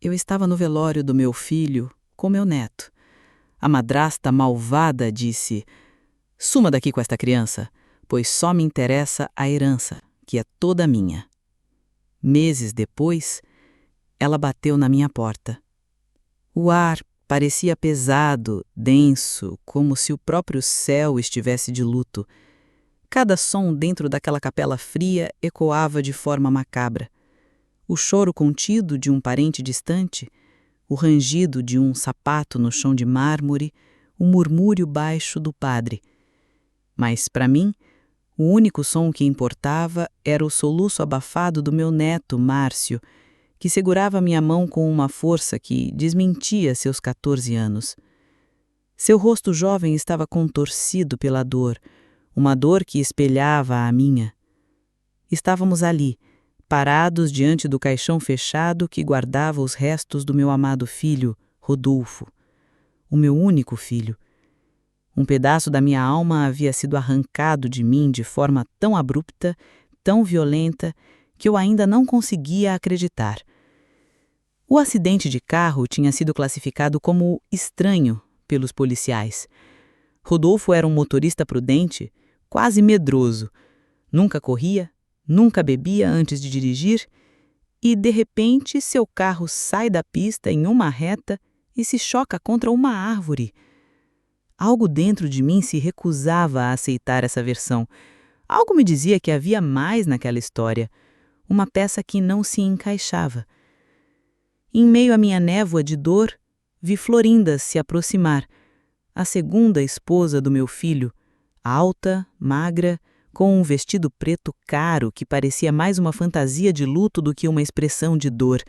Eu estava no velório do meu filho com meu neto. A madrasta malvada disse: "Suma daqui com esta criança, pois só me interessa a herança, que é toda minha." Meses depois, ela bateu na minha porta. O ar parecia pesado, denso, como se o próprio céu estivesse de luto. Cada som dentro daquela capela fria ecoava de forma macabra. O choro contido de um parente distante, o rangido de um sapato no chão de mármore, o murmúrio baixo do padre. Mas, para mim, o único som que importava era o soluço abafado do meu neto, Márcio, que segurava minha mão com uma força que desmentia seus 14 anos. Seu rosto jovem estava contorcido pela dor, uma dor que espelhava a minha. Estávamos ali, parados diante do caixão fechado que guardava os restos do meu amado filho, Rodolfo, o meu único filho. Um pedaço da minha alma havia sido arrancado de mim de forma tão abrupta, tão violenta, que eu ainda não conseguia acreditar. O acidente de carro tinha sido classificado como estranho pelos policiais. Rodolfo era um motorista prudente, quase medroso. Nunca corria, nunca bebia antes de dirigir e, de repente, seu carro sai da pista em uma reta e se choca contra uma árvore. Algo dentro de mim se recusava a aceitar essa versão. Algo me dizia que havia mais naquela história, uma peça que não se encaixava. Em meio à minha névoa de dor, vi Florinda se aproximar, a segunda esposa do meu filho, alta, magra, com um vestido preto caro que parecia mais uma fantasia de luto do que uma expressão de dor.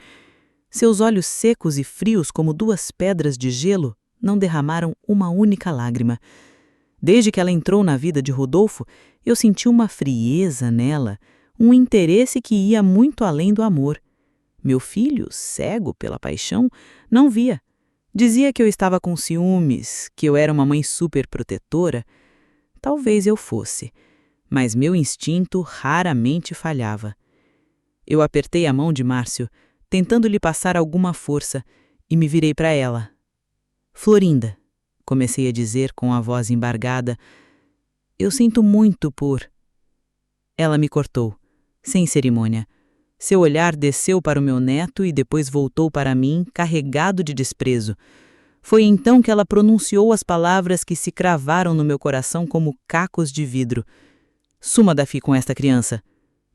Seus olhos secos e frios como duas pedras de gelo não derramaram uma única lágrima. Desde que ela entrou na vida de Rodolfo, eu senti uma frieza nela, um interesse que ia muito além do amor. Meu filho, cego pela paixão, não via. Dizia que eu estava com ciúmes, que eu era uma mãe superprotetora. Talvez eu fosse, mas meu instinto raramente falhava. Eu apertei a mão de Márcio, tentando lhe passar alguma força, e me virei para ela. "Florinda", comecei a dizer com a voz embargada, "eu sinto muito por..." Ela me cortou, sem cerimônia. Seu olhar desceu para o meu neto e depois voltou para mim, carregado de desprezo. Foi então que ela pronunciou as palavras que se cravaram no meu coração como cacos de vidro. "Suma daqui com esta criança",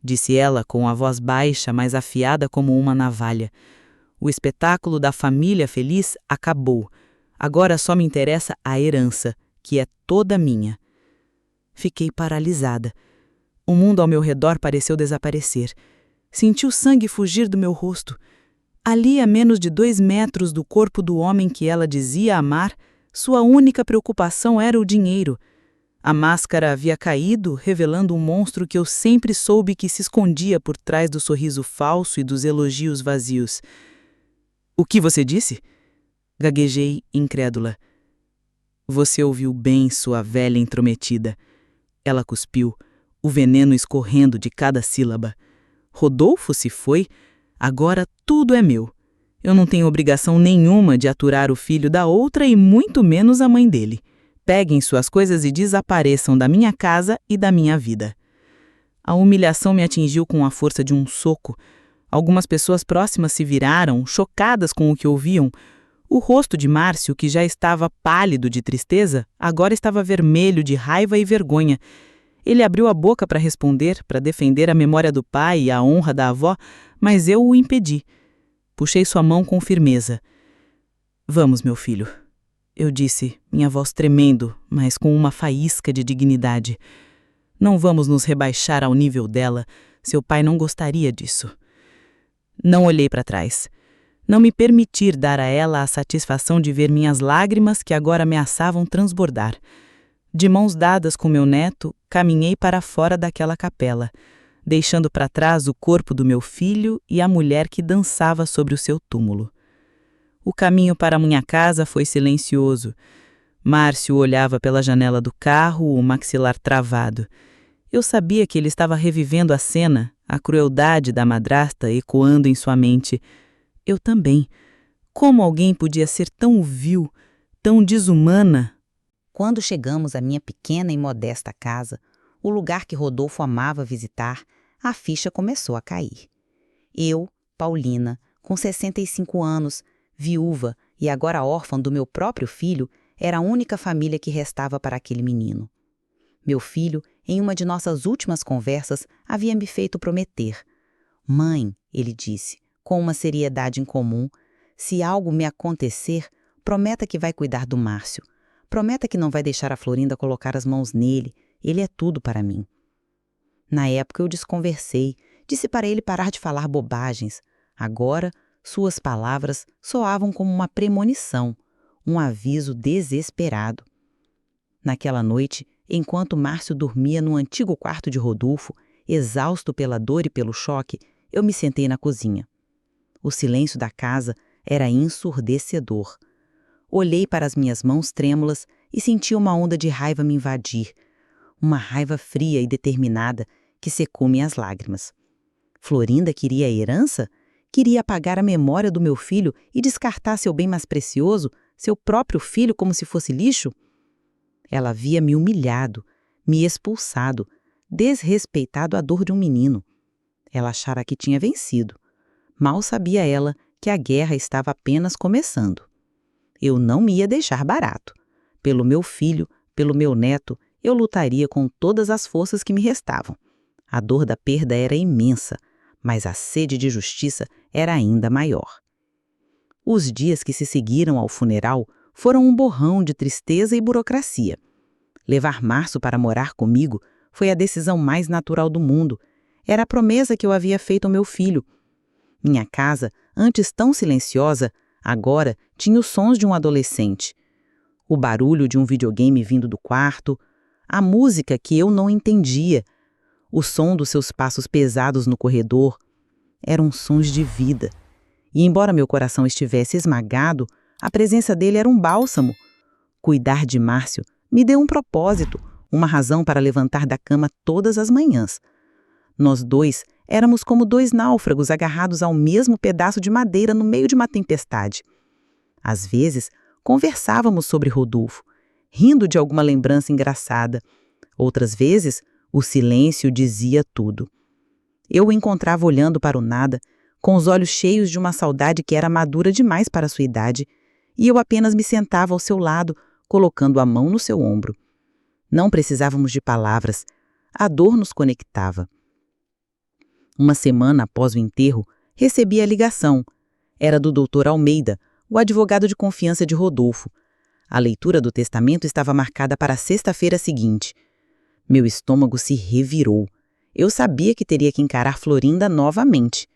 disse ela com a voz baixa, mas afiada como uma navalha. "O espetáculo da família feliz acabou. Agora só me interessa a herança, que é toda minha." Fiquei paralisada. O mundo ao meu redor pareceu desaparecer. Senti o sangue fugir do meu rosto. Ali, a menos de 2 metros do corpo do homem que ela dizia amar, sua única preocupação era o dinheiro. A máscara havia caído, revelando um monstro que eu sempre soube que se escondia por trás do sorriso falso e dos elogios vazios. "O que você disse?" Gaguejei, incrédula. "Você ouviu bem, sua velha intrometida." Ela cuspiu, o veneno escorrendo de cada sílaba. "Rodolfo se foi, agora tudo é meu. Eu não tenho obrigação nenhuma de aturar o filho da outra e muito menos a mãe dele. Peguem suas coisas e desapareçam da minha casa e da minha vida." A humilhação me atingiu com a força de um soco. Algumas pessoas próximas se viraram, chocadas com o que ouviam. O rosto de Márcio, que já estava pálido de tristeza, agora estava vermelho de raiva e vergonha. Ele abriu a boca para responder, para defender a memória do pai e a honra da avó, mas eu o impedi. Puxei sua mão com firmeza. "Vamos, meu filho", eu disse, minha voz tremendo, mas com uma faísca de dignidade. "Não vamos nos rebaixar ao nível dela. Seu pai não gostaria disso." Não olhei para trás. Não me permitir dar a ela a satisfação de ver minhas lágrimas que agora ameaçavam transbordar. De mãos dadas com meu neto, caminhei para fora daquela capela, deixando para trás o corpo do meu filho e a mulher que dançava sobre o seu túmulo. O caminho para minha casa foi silencioso. Márcio olhava pela janela do carro, o maxilar travado. Eu sabia que ele estava revivendo a cena, a crueldade da madrasta ecoando em sua mente. Eu também. Como alguém podia ser tão vil, tão desumana? Quando chegamos à minha pequena e modesta casa, o lugar que Rodolfo amava visitar, a ficha começou a cair. Eu, Paulina, com 65 anos, viúva e agora órfã do meu próprio filho, era a única família que restava para aquele menino. Meu filho, em uma de nossas últimas conversas, havia me feito prometer. Mãe, ele disse, com uma seriedade incomum, se algo me acontecer, prometa que vai cuidar do Márcio. Prometa que não vai deixar a Florinda colocar as mãos nele. Ele é tudo para mim. Na época eu desconversei, disse para ele parar de falar bobagens. Agora, suas palavras soavam como uma premonição, um aviso desesperado. Naquela noite, enquanto Márcio dormia no antigo quarto de Rodolfo, exausto pela dor e pelo choque, eu me sentei na cozinha. O silêncio da casa era ensurdecedor. Olhei para as minhas mãos trêmulas e senti uma onda de raiva me invadir. Uma raiva fria e determinada que secou minhas lágrimas. Florinda queria a herança? Queria apagar a memória do meu filho e descartar seu bem mais precioso, seu próprio filho, como se fosse lixo? Ela havia me humilhado, me expulsado, desrespeitado a dor de um menino. Ela achara que tinha vencido. Mal sabia ela que a guerra estava apenas começando. Eu não me ia deixar barato. Pelo meu filho, pelo meu neto, eu lutaria com todas as forças que me restavam. A dor da perda era imensa, mas a sede de justiça era ainda maior. Os dias que se seguiram ao funeral foram um borrão de tristeza e burocracia. Levar Márcio para morar comigo foi a decisão mais natural do mundo. Era a promessa que eu havia feito ao meu filho. Minha casa, antes tão silenciosa, agora tinha os sons de um adolescente. O barulho de um videogame vindo do quarto, a música que eu não entendia, o som dos seus passos pesados no corredor. Eram sons de vida. E embora meu coração estivesse esmagado, a presença dele era um bálsamo. Cuidar de Márcio me deu um propósito, uma razão para levantar da cama todas as manhãs. Nós dois éramos como dois náufragos agarrados ao mesmo pedaço de madeira no meio de uma tempestade. Às vezes, conversávamos sobre Rodolfo, rindo de alguma lembrança engraçada. Outras vezes, o silêncio dizia tudo. Eu o encontrava olhando para o nada, com os olhos cheios de uma saudade que era madura demais para sua idade, e eu apenas me sentava ao seu lado, colocando a mão no seu ombro. Não precisávamos de palavras. A dor nos conectava. Uma semana após o enterro, recebi a ligação. Era do Dr. Almeida, o advogado de confiança de Rodolfo. A leitura do testamento estava marcada para a sexta-feira seguinte. Meu estômago se revirou. Eu sabia que teria que encarar Florinda novamente.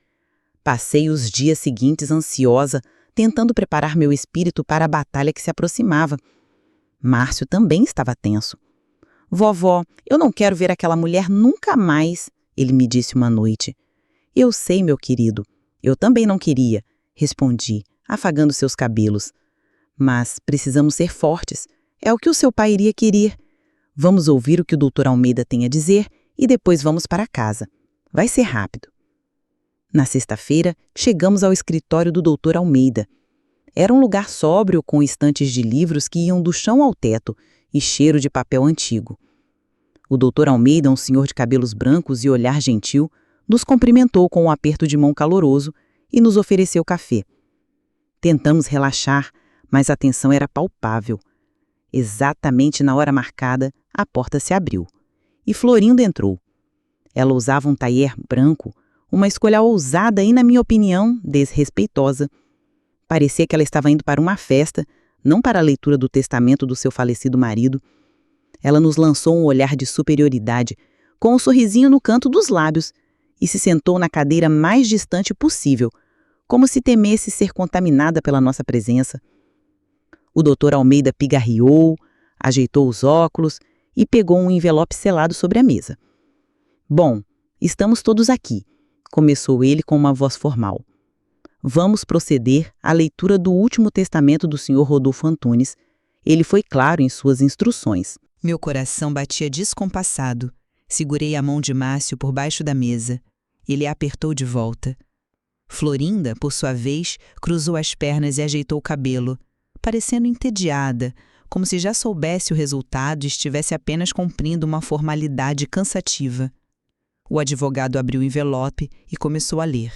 Passei os dias seguintes ansiosa, tentando preparar meu espírito para a batalha que se aproximava. Márcio também estava tenso. "Vovó, eu não quero ver aquela mulher nunca mais", ele me disse uma noite. "Eu sei, meu querido. Eu também não queria", respondi, afagando seus cabelos. "Mas precisamos ser fortes. É o que o seu pai iria querer. Vamos ouvir o que o Dr. Almeida tem a dizer e depois vamos para casa. Vai ser rápido." Na sexta-feira, chegamos ao escritório do Dr. Almeida. Era um lugar sóbrio com estantes de livros que iam do chão ao teto e cheiro de papel antigo. O Dr. Almeida, um senhor de cabelos brancos e olhar gentil, nos cumprimentou com um aperto de mão caloroso e nos ofereceu café. Tentamos relaxar, mas a tensão era palpável. Exatamente na hora marcada, a porta se abriu. E Florinda entrou. Ela usava um tailleur branco, uma escolha ousada e, na minha opinião, desrespeitosa. Parecia que ela estava indo para uma festa, não para a leitura do testamento do seu falecido marido. Ela nos lançou um olhar de superioridade, com um sorrisinho no canto dos lábios, e se sentou na cadeira mais distante possível, como se temesse ser contaminada pela nossa presença. O Dr. Almeida pigarreou, ajeitou os óculos e pegou um envelope selado sobre a mesa. "Bom, estamos todos aqui", começou ele com uma voz formal. "Vamos proceder à leitura do último testamento do Sr. Rodolfo Antunes. Ele foi claro em suas instruções." Meu coração batia descompassado. Segurei a mão de Márcio por baixo da mesa. Ele a apertou de volta. Florinda, por sua vez, cruzou as pernas e ajeitou o cabelo, parecendo entediada, como se já soubesse o resultado e estivesse apenas cumprindo uma formalidade cansativa. O advogado abriu o envelope e começou a ler.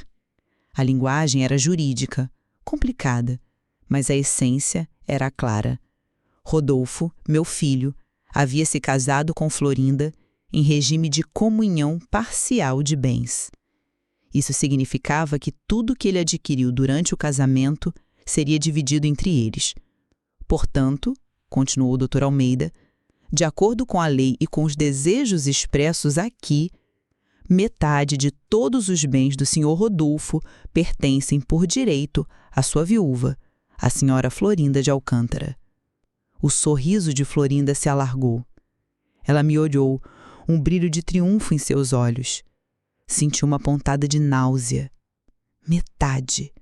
A linguagem era jurídica, complicada, mas a essência era clara. Rodolfo, meu filho, havia se casado com Florinda em regime de comunhão parcial de bens. Isso significava que tudo que ele adquiriu durante o casamento seria dividido entre eles. Portanto, continuou o Dr. Almeida, de acordo com a lei e com os desejos expressos aqui, metade de todos os bens do Sr. Rodolfo pertencem por direito à sua viúva, a Sra. Florinda de Alcântara. O sorriso de Florinda se alargou. Ela me olhou, um brilho de triunfo em seus olhos. Senti uma pontada de náusea. Metade.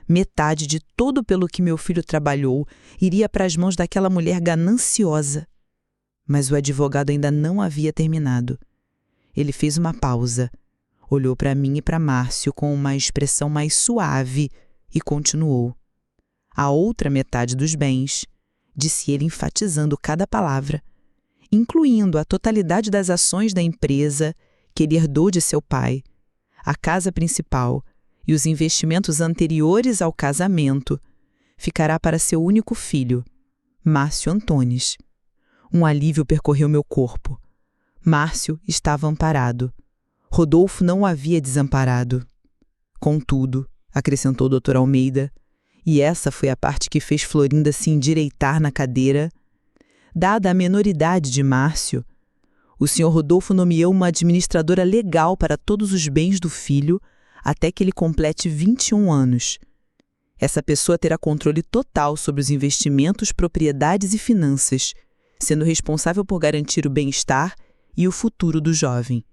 Metade de tudo pelo que meu filho trabalhou iria para as mãos daquela mulher gananciosa. Mas o advogado ainda não havia terminado. Ele fez uma pausa, olhou para mim e para Márcio com uma expressão mais suave e continuou. A outra metade dos bens, disse ele enfatizando cada palavra, incluindo a totalidade das ações da empresa que ele herdou de seu pai, a casa principal e os investimentos anteriores ao casamento, ficará para seu único filho, Márcio Antunes. Um alívio percorreu meu corpo. Márcio estava amparado. Rodolfo não o havia desamparado. Contudo, acrescentou o Dr. Almeida, e essa foi a parte que fez Florinda se endireitar na cadeira, dada a menoridade de Márcio, o Sr. Rodolfo nomeou uma administradora legal para todos os bens do filho até que ele complete 21 anos. Essa pessoa terá controle total sobre os investimentos, propriedades e finanças, sendo responsável por garantir o bem-estar e o futuro do jovem.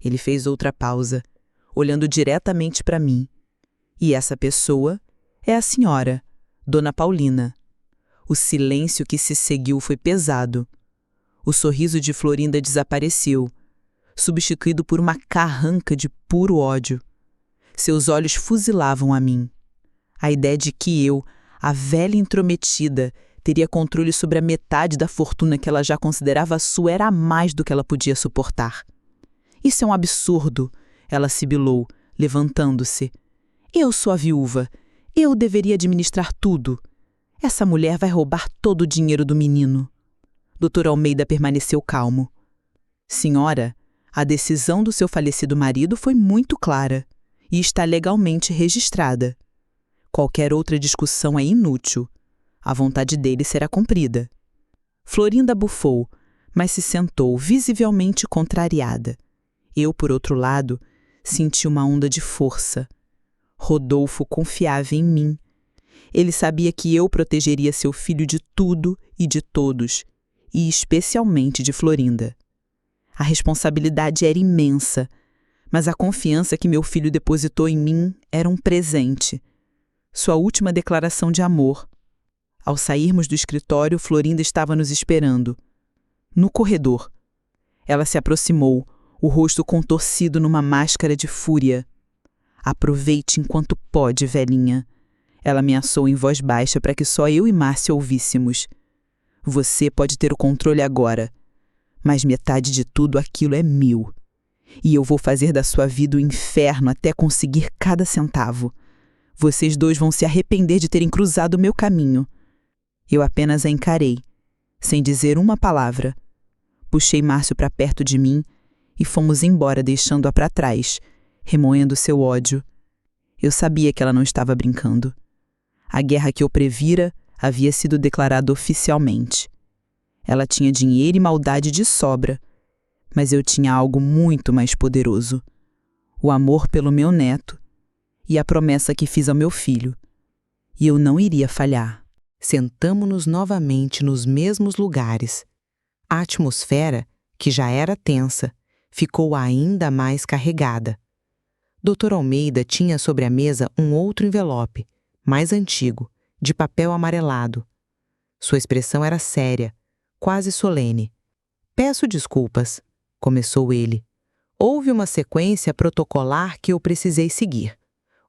Ele fez outra pausa, olhando diretamente para mim. E essa pessoa é a senhora, Dona Paulina. O silêncio que se seguiu foi pesado. O sorriso de Florinda desapareceu, substituído por uma carranca de puro ódio. Seus olhos fuzilavam a mim. A ideia de que eu, a velha intrometida, teria controle sobre a metade da fortuna que ela já considerava sua era mais do que ela podia suportar. Isso é um absurdo, ela sibilou, levantando-se. Eu sou a viúva. Eu deveria administrar tudo. Essa mulher vai roubar todo o dinheiro do menino. Dr. Almeida permaneceu calmo. Senhora, a decisão do seu falecido marido foi muito clara e está legalmente registrada. Qualquer outra discussão é inútil. A vontade dele será cumprida. Florinda bufou, mas se sentou visivelmente contrariada. Eu, por outro lado, senti uma onda de força. Rodolfo confiava em mim. Ele sabia que eu protegeria seu filho de tudo e de todos, e especialmente de Florinda. A responsabilidade era imensa, mas a confiança que meu filho depositou em mim era um presente. Sua última declaração de amor. Ao sairmos do escritório, Florinda estava nos esperando. No corredor. Ela se aproximou, o rosto contorcido numa máscara de fúria. Aproveite enquanto pode, velhinha. Ela ameaçou em voz baixa para que só eu e Márcia ouvíssemos. Você pode ter o controle agora, mas metade de tudo aquilo é meu. E eu vou fazer da sua vida o inferno até conseguir cada centavo. Vocês dois vão se arrepender de terem cruzado o meu caminho. Eu apenas a encarei, sem dizer uma palavra. Puxei Márcio para perto de mim e fomos embora, deixando-a para trás, remoendo seu ódio. Eu sabia que ela não estava brincando. A guerra que eu previra havia sido declarada oficialmente. Ela tinha dinheiro e maldade de sobra, mas eu tinha algo muito mais poderoso: o amor pelo meu neto e a promessa que fiz ao meu filho. E eu não iria falhar. Sentamo-nos novamente nos mesmos lugares. A atmosfera, que já era tensa, ficou ainda mais carregada. Dr. Almeida tinha sobre a mesa um outro envelope, mais antigo, de papel amarelado. Sua expressão era séria, quase solene. Peço desculpas, começou ele. Houve uma sequência protocolar que eu precisei seguir.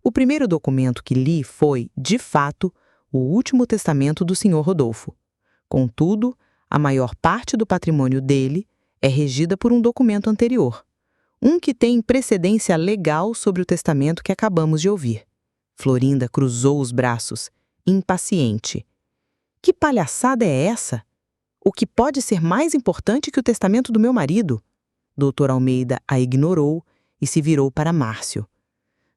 O primeiro documento que li foi, de fato, o último testamento do Sr. Rodolfo. Contudo, a maior parte do patrimônio dele é regida por um documento anterior, um que tem precedência legal sobre o testamento que acabamos de ouvir. Florinda cruzou os braços, impaciente. Que palhaçada é essa? O que pode ser mais importante que o testamento do meu marido? Dr. Almeida a ignorou e se virou para Márcio.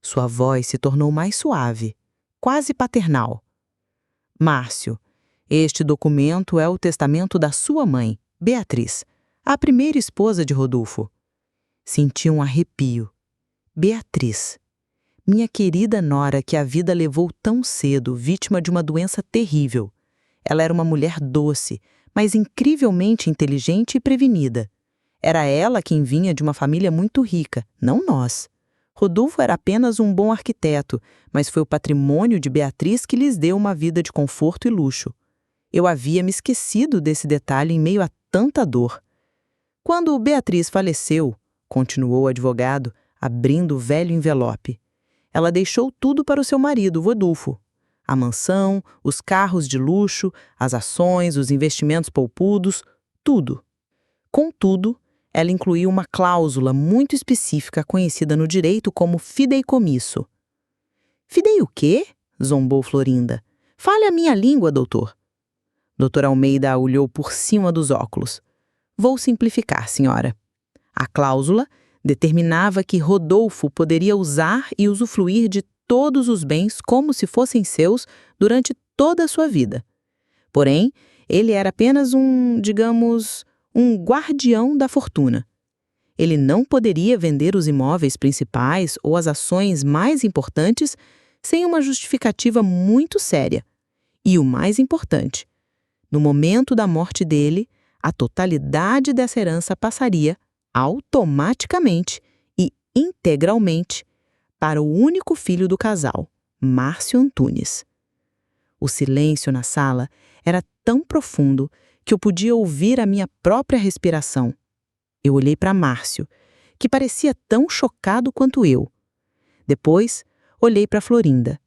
Sua voz se tornou mais suave, quase paternal. Márcio, este documento é o testamento da sua mãe, Beatriz, a primeira esposa de Rodolfo. Senti um arrepio. Beatriz, minha querida nora que a vida levou tão cedo, vítima de uma doença terrível. Ela era uma mulher doce, mas incrivelmente inteligente e prevenida. Era ela quem vinha de uma família muito rica, não nós. Rodolfo era apenas um bom arquiteto, mas foi o patrimônio de Beatriz que lhes deu uma vida de conforto e luxo. Eu havia me esquecido desse detalhe em meio a tanta dor. Quando Beatriz faleceu, continuou o advogado, abrindo o velho envelope, ela deixou tudo para o seu marido, Rodolfo. A mansão, os carros de luxo, as ações, os investimentos poupudos, tudo. Contudo, ela incluiu uma cláusula muito específica conhecida no direito como fideicomisso. Fidei o quê? Zombou Florinda. Fale a minha língua, doutor. Dr. Almeida a olhou por cima dos óculos. Vou simplificar, senhora. A cláusula determinava que Rodolfo poderia usar e usufruir de todos os bens como se fossem seus durante toda a sua vida. Porém, ele era apenas um guardião da fortuna. Ele não poderia vender os imóveis principais ou as ações mais importantes sem uma justificativa muito séria. E o mais importante, no momento da morte dele, a totalidade dessa herança passaria automaticamente e integralmente para o único filho do casal, Márcio Antunes. O silêncio na sala era tão profundo que eu podia ouvir a minha própria respiração. Eu olhei para Márcio, que parecia tão chocado quanto eu. Depois, olhei para Florinda.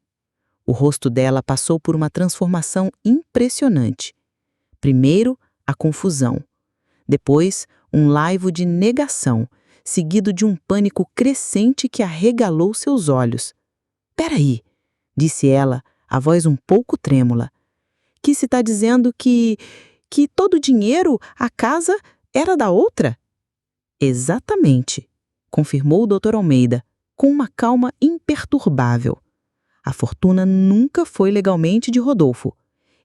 O rosto dela passou por uma transformação impressionante. Primeiro, a confusão. Depois, um laivo de negação, seguido de um pânico crescente que arregalou seus olhos. "Peraí", disse ela, a voz um pouco trêmula. "Que se está dizendo que todo o dinheiro, a casa, era da outra?" "Exatamente", confirmou o Dr. Almeida, com uma calma imperturbável. "A fortuna nunca foi legalmente de Rodolfo.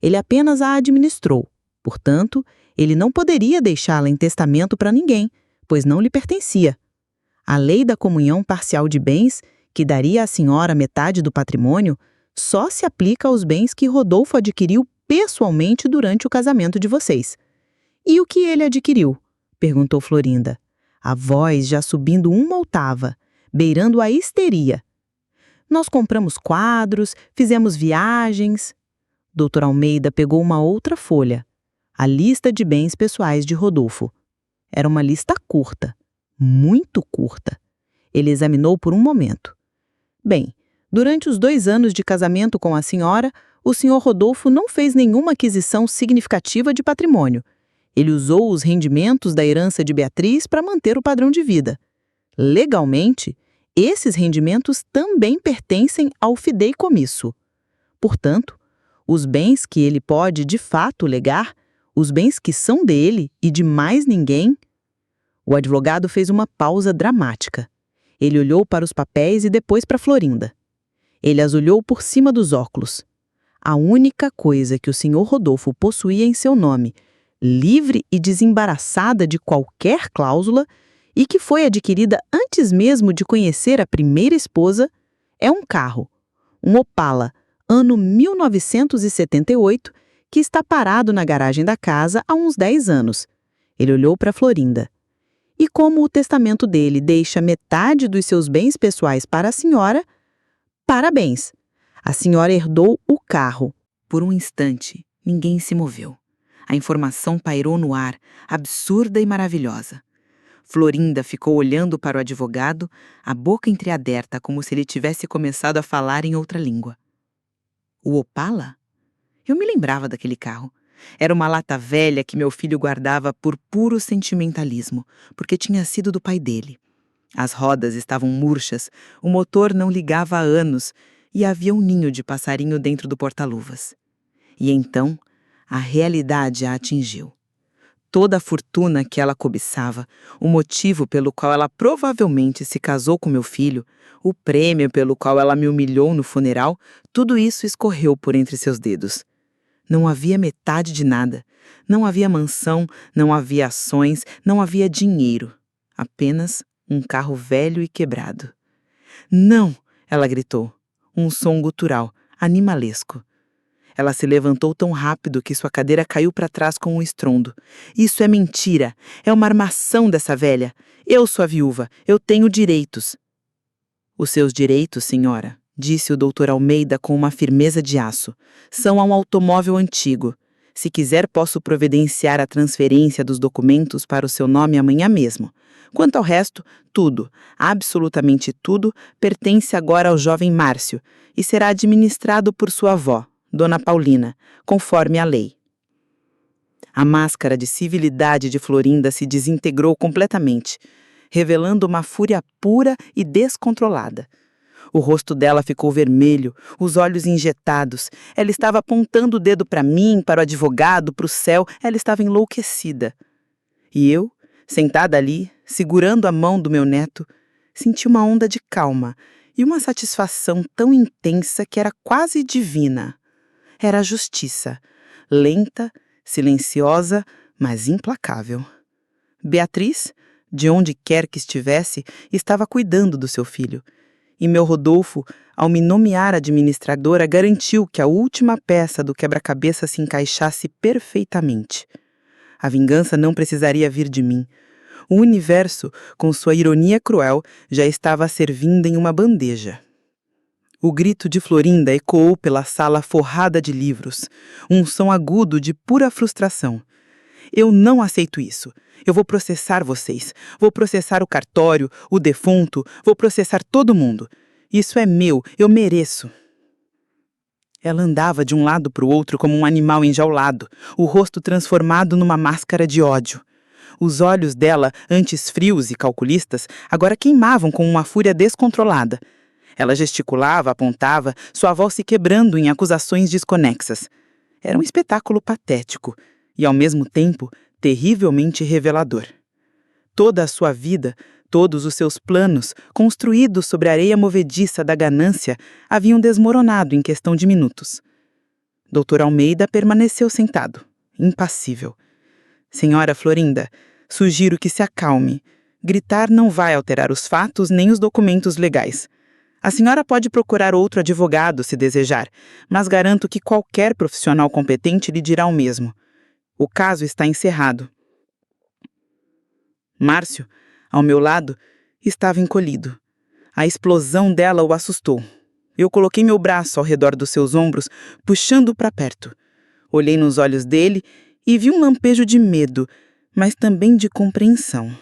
Ele apenas a administrou. Portanto, ele não poderia deixá-la em testamento para ninguém, pois não lhe pertencia. A lei da comunhão parcial de bens, que daria à senhora metade do patrimônio, só se aplica aos bens que Rodolfo adquiriu pessoalmente durante o casamento de vocês." "E o que ele adquiriu?" perguntou Florinda, a voz já subindo uma octava, beirando a histeria. "Nós compramos quadros, fizemos viagens." Dr. Almeida pegou uma outra folha, a lista de bens pessoais de Rodolfo. Era uma lista curta, muito curta. Ele examinou por um momento. "Bem, durante os 2 anos de casamento com a senhora, o Sr. Rodolfo não fez nenhuma aquisição significativa de patrimônio. Ele usou os rendimentos da herança de Beatriz para manter o padrão de vida. Legalmente, esses rendimentos também pertencem ao fideicomisso. Portanto, os bens que ele pode de fato legar, os bens que são dele e de mais ninguém." O advogado fez uma pausa dramática. Ele olhou para os papéis e depois para Florinda. Ele as olhou por cima dos óculos. A única coisa que o Sr. Rodolfo possuía em seu nome, livre e desembaraçada de qualquer cláusula, e que foi adquirida antes mesmo de conhecer a primeira esposa, é um carro, um Opala, ano 1978, que está parado na garagem da casa há uns 10 anos. Ele olhou para Florinda. "E como o testamento dele deixa metade dos seus bens pessoais para a senhora, parabéns! A senhora herdou o carro." Por um instante, ninguém se moveu. A informação pairou no ar, absurda e maravilhosa. Florinda ficou olhando para o advogado, a boca entreaberta como se ele tivesse começado a falar em outra língua. O Opala? Eu me lembrava daquele carro. Era uma lata velha que meu filho guardava por puro sentimentalismo, porque tinha sido do pai dele. As rodas estavam murchas, o motor não ligava há anos e havia um ninho de passarinho dentro do porta-luvas. E então, a realidade a atingiu. Toda a fortuna que ela cobiçava, o motivo pelo qual ela provavelmente se casou com meu filho, o prêmio pelo qual ela me humilhou no funeral, tudo isso escorreu por entre seus dedos. Não havia metade de nada. Não havia mansão, não havia ações, não havia dinheiro. Apenas um carro velho e quebrado. Não! Ela gritou. Um som gutural, animalesco. Ela se levantou tão rápido que sua cadeira caiu para trás com um estrondo. Isso é mentira! É uma armação dessa velha! Eu sou a viúva, eu tenho direitos. Os seus direitos, senhora, disse o Dr. Almeida com uma firmeza de aço, são a um automóvel antigo. Se quiser, posso providenciar a transferência dos documentos para o seu nome amanhã mesmo. Quanto ao resto, tudo, absolutamente tudo, pertence agora ao jovem Márcio e será administrado por sua avó, Dona Paulina, conforme a lei. A máscara de civilidade de Florinda se desintegrou completamente, revelando uma fúria pura e descontrolada. O rosto dela ficou vermelho, os olhos injetados. Ela estava apontando o dedo para mim, para o advogado, para o céu. Ela estava enlouquecida. E eu, sentada ali, segurando a mão do meu neto, senti uma onda de calma e uma satisfação tão intensa que era quase divina. Era a justiça, lenta, silenciosa, mas implacável. Beatriz, de onde quer que estivesse, estava cuidando do seu filho. E meu Rodolfo, ao me nomear administradora, garantiu que a última peça do quebra-cabeça se encaixasse perfeitamente. A vingança não precisaria vir de mim. O universo, com sua ironia cruel, já estava servindo em uma bandeja. O grito de Florinda ecoou pela sala forrada de livros, um som agudo de pura frustração. Eu não aceito isso. Eu vou processar vocês. Vou processar o cartório, o defunto, vou processar todo mundo. Isso é meu, eu mereço. Ela andava de um lado para o outro como um animal enjaulado, o rosto transformado numa máscara de ódio. Os olhos dela, antes frios e calculistas, agora queimavam com uma fúria descontrolada. Ela gesticulava, apontava, sua voz se quebrando em acusações desconexas. Era um espetáculo patético e, ao mesmo tempo, terrivelmente revelador. Toda a sua vida, todos os seus planos, construídos sobre a areia movediça da ganância, haviam desmoronado em questão de minutos. Dr. Almeida permaneceu sentado, impassível. Senhora Florinda, sugiro que se acalme. Gritar não vai alterar os fatos nem os documentos legais. A senhora pode procurar outro advogado se desejar, mas garanto que qualquer profissional competente lhe dirá o mesmo. O caso está encerrado. Márcio, ao meu lado, estava encolhido. A explosão dela o assustou. Eu coloquei meu braço ao redor dos seus ombros, puxando-o para perto. Olhei nos olhos dele e vi um lampejo de medo, mas também de compreensão.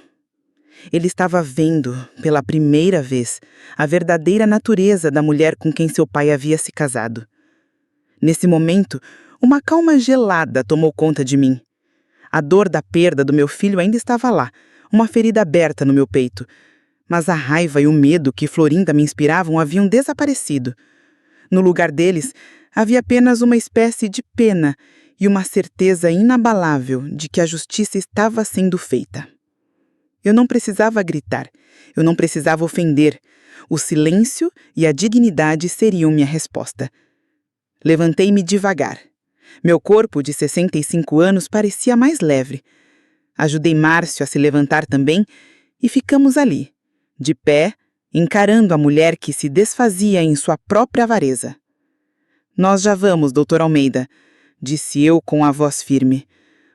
Ele estava vendo, pela primeira vez, a verdadeira natureza da mulher com quem seu pai havia se casado. Nesse momento, uma calma gelada tomou conta de mim. A dor da perda do meu filho ainda estava lá, uma ferida aberta no meu peito, mas a raiva e o medo que Florinda me inspiravam haviam desaparecido. No lugar deles, havia apenas uma espécie de pena e uma certeza inabalável de que a justiça estava sendo feita. Eu não precisava gritar, eu não precisava ofender. O silêncio e a dignidade seriam minha resposta. Levantei-me devagar. Meu corpo de 65 anos parecia mais leve. Ajudei Márcio a se levantar também e ficamos ali, de pé, encarando a mulher que se desfazia em sua própria avareza. Nós já vamos, Dr. Almeida, disse eu com a voz firme.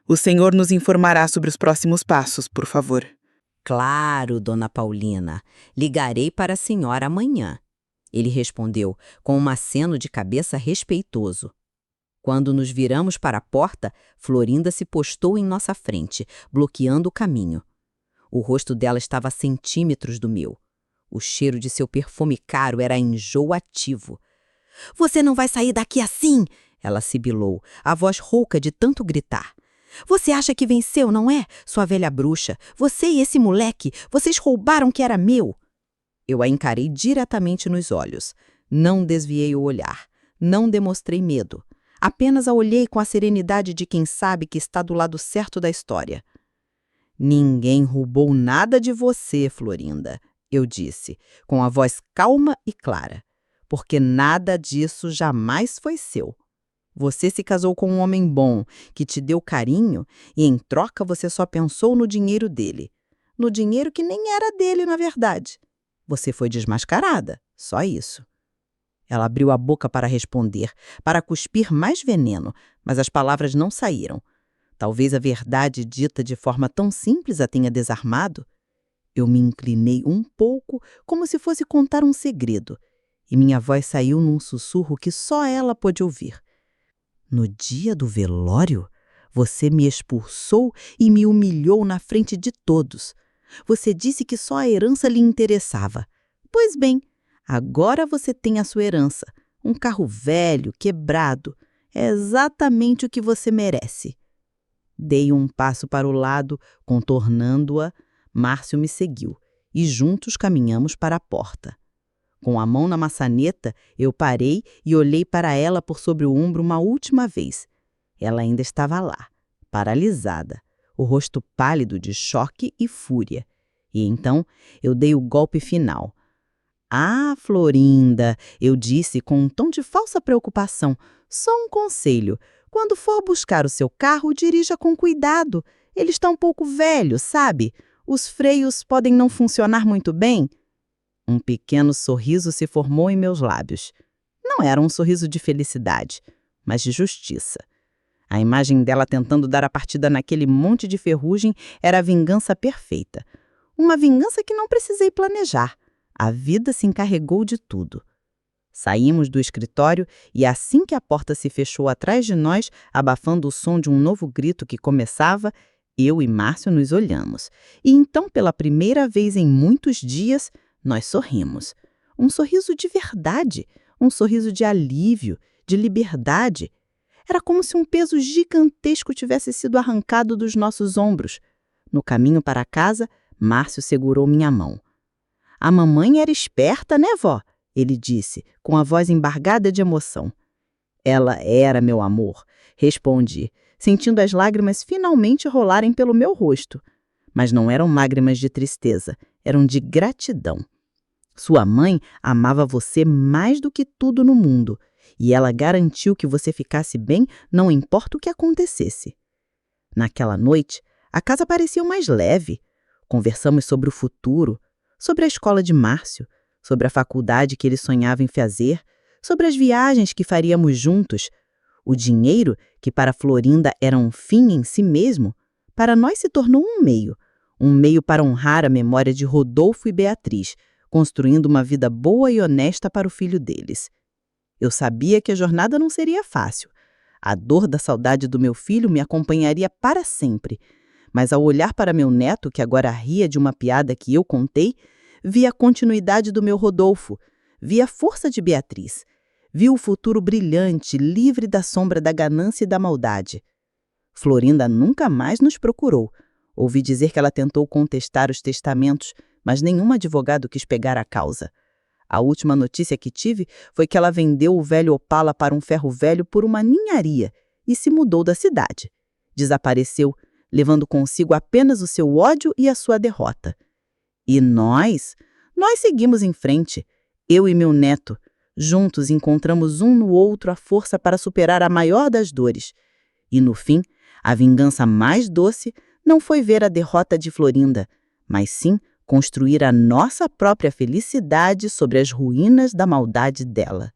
O senhor nos informará sobre os próximos passos, por favor. Claro, Dona Paulina. Ligarei para a senhora amanhã. Ele respondeu com um aceno de cabeça respeitoso. Quando nos viramos para a porta, Florinda se postou em nossa frente, bloqueando o caminho. O rosto dela estava a centímetros do meu. O cheiro de seu perfume caro era enjoativo. "Você não vai sair daqui assim!" Ela sibilou, a voz rouca de tanto gritar. "Você acha que venceu, não é, sua velha bruxa? Você e esse moleque, vocês roubaram o que era meu!" Eu a encarei diretamente nos olhos. Não desviei o olhar. Não demonstrei medo. Apenas a olhei com a serenidade de quem sabe que está do lado certo da história. "Ninguém roubou nada de você, Florinda", eu disse, com a voz calma e clara, "porque nada disso jamais foi seu. Você se casou com um homem bom, que te deu carinho, e em troca você só pensou no dinheiro dele. No dinheiro que nem era dele, na verdade. Você foi desmascarada, só isso." Ela abriu a boca para responder, para cuspir mais veneno, mas as palavras não saíram. Talvez a verdade dita de forma tão simples a tenha desarmado. Eu me inclinei um pouco, como se fosse contar um segredo, e minha voz saiu num sussurro que só ela pôde ouvir. "No dia do velório, você me expulsou e me humilhou na frente de todos. Você disse que só a herança lhe interessava. Pois bem, agora você tem a sua herança, um carro velho, quebrado. É exatamente o que você merece." Dei um passo para o lado, contornando-a. Márcio me seguiu, e juntos caminhamos para a porta. Com a mão na maçaneta, eu parei e olhei para ela por sobre o ombro uma última vez. Ela ainda estava lá, paralisada, o rosto pálido de choque e fúria. E então eu dei o golpe final. "Ah, Florinda", eu disse com um tom de falsa preocupação, "só um conselho. Quando for buscar o seu carro, dirija com cuidado. Ele está um pouco velho, sabe? Os freios podem não funcionar muito bem." Um pequeno sorriso se formou em meus lábios. Não era um sorriso de felicidade, mas de justiça. A imagem dela tentando dar a partida naquele monte de ferrugem era a vingança perfeita. Uma vingança que não precisei planejar. A vida se encarregou de tudo. Saímos do escritório e assim que a porta se fechou atrás de nós, abafando o som de um novo grito que começava, eu e Márcio nos olhamos. E então, pela primeira vez em muitos dias, nós sorrimos. Um sorriso de verdade, um sorriso de alívio, de liberdade. Era como se um peso gigantesco tivesse sido arrancado dos nossos ombros. No caminho para casa, Márcio segurou minha mão. "A mamãe era esperta, né, vó?" ele disse, com a voz embargada de emoção. "Ela era, meu amor", respondi, sentindo as lágrimas finalmente rolarem pelo meu rosto. Mas não eram lágrimas de tristeza, eram de gratidão. "Sua mãe amava você mais do que tudo no mundo, e ela garantiu que você ficasse bem, não importa o que acontecesse." Naquela noite, a casa parecia mais leve. Conversamos sobre o futuro, sobre a escola de Márcio, sobre a faculdade que ele sonhava em fazer, sobre as viagens que faríamos juntos. O dinheiro, que para Florinda era um fim em si mesmo, para nós se tornou um meio para honrar a memória de Rodolfo e Beatriz, construindo uma vida boa e honesta para o filho deles. Eu sabia que a jornada não seria fácil. A dor da saudade do meu filho me acompanharia para sempre. Mas ao olhar para meu neto, que agora ria de uma piada que eu contei, vi a continuidade do meu Rodolfo, vi a força de Beatriz, vi o futuro brilhante, livre da sombra da ganância e da maldade. Florinda nunca mais nos procurou. Ouvi dizer que ela tentou contestar os testamentos, mas nenhum advogado quis pegar a causa. A última notícia que tive foi que ela vendeu o velho Opala para um ferro velho por uma ninharia e se mudou da cidade. Desapareceu, levando consigo apenas o seu ódio e a sua derrota. E nós seguimos em frente, eu e meu neto. Juntos encontramos um no outro a força para superar a maior das dores. E no fim, a vingança mais doce não foi ver a derrota de Florinda, mas sim construir a nossa própria felicidade sobre as ruínas da maldade dela.